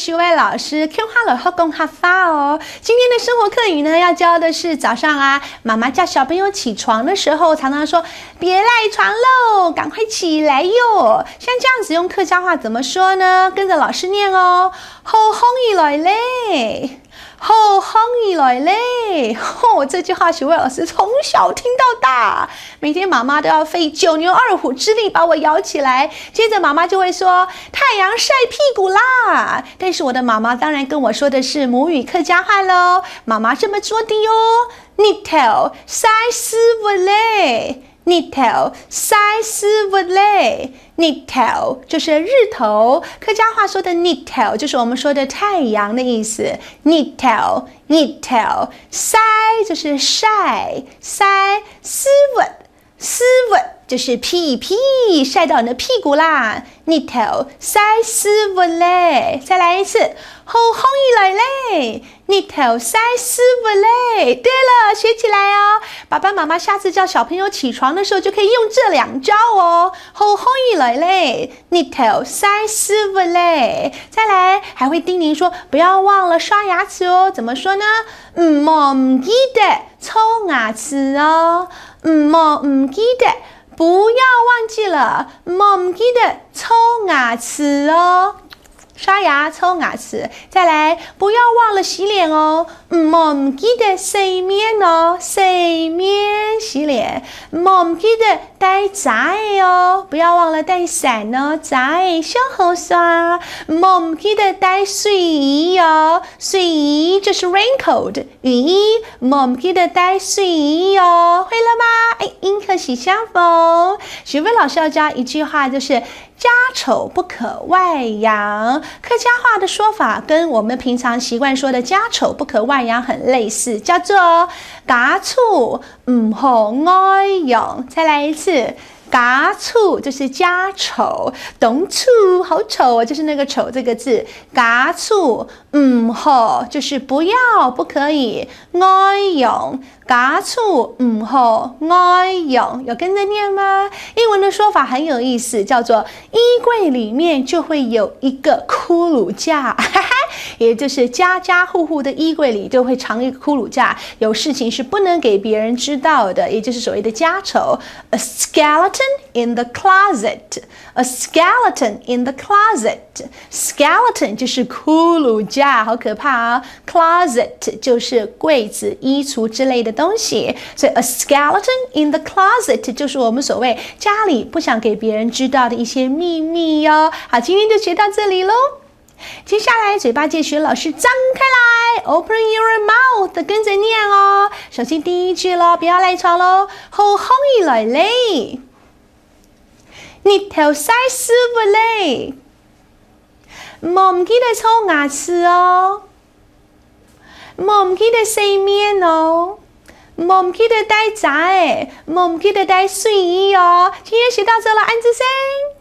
徐伟老师，Q Hello 后宫哈发哦。今天的生活课语呢，要教的是早上啊，妈妈叫小朋友起床的时候，常常说别赖床喽，赶快起来哟。像这样子用客家话怎么说呢？跟着老师念哦，好风雨来嘞。好风雨来嘞！这句话徐伟老师从小听到大，每天妈妈都要费9牛2虎之力把我摇起来。接着妈妈就会说太阳晒屁股啦，但是我的妈妈当然跟我说的是母语客家话咯。妈妈这么说的哟，日头晒死我嘞，日头晒死我嘞。日头就是日头，客家话说的日头就是我们说的太阳的意思。日头，日头，晒就是晒，晒死我，死我就是屁屁晒到你的屁股啦。日头晒死我嘞！再来一次，好风雨来嘞！日头晒死我嘞！对了，学起来哦。爸爸妈妈下次叫小朋友起床的时候，就可以用这2招哦。好风雨来嘞！日头晒死我嘞！再来，还会叮咛说，不要忘了刷牙齿哦。怎么说呢？唔记得冲牙齿哦。唔记得。不要忘记了，唔记得冲牙齿哦，刷牙冲牙齿。再来，不要忘了洗脸哦，唔记得洗面哦，洗面洗脸。唔记得带伞哦，不要忘了带伞哦，伞小好刷。唔记得带睡衣哦，睡衣就是 raincoat 雨衣，唔记得带睡衣哦，会了吗？应可喜相逢。徐飞老师要教一句话，就是家丑不可外扬。客家话的说法跟我们平常习惯说的家丑不可外扬很类似，叫做家丑唔好外扬。再来一次，家丑就是家丑，动丑好丑哦，就是那个丑这个字。家丑唔好就是不要不可以，外扬家丑唔好外扬，有跟着念吗？英文的说法很有意思，叫做衣柜里面就会有一个骷髅架，也就是家家户户的衣柜里就会藏一个骷髅架，有事情是不能给别人知道的，也就是所谓的家丑。A skeleton in the closet. A skeleton in the closet. Skeleton 就是骷髅架，好可怕啊。Closet 就是柜子、衣橱之类的东西，所以 a skeleton in the closet 就是我们所谓家里不想给别人知道的一些秘密哟。好，今天就学到这里咯。接下来嘴巴借学老师张开来 ，Open your mouth， 跟着念哦。首先第一句咯，不要赖床咯。好风雨来嘞，日头晒死我嘞，唔記得沖牙齒哦，唔記得洗面哦，唔記得帶仔，唔記得帶睡衣哦。今天學到這了，按住聲。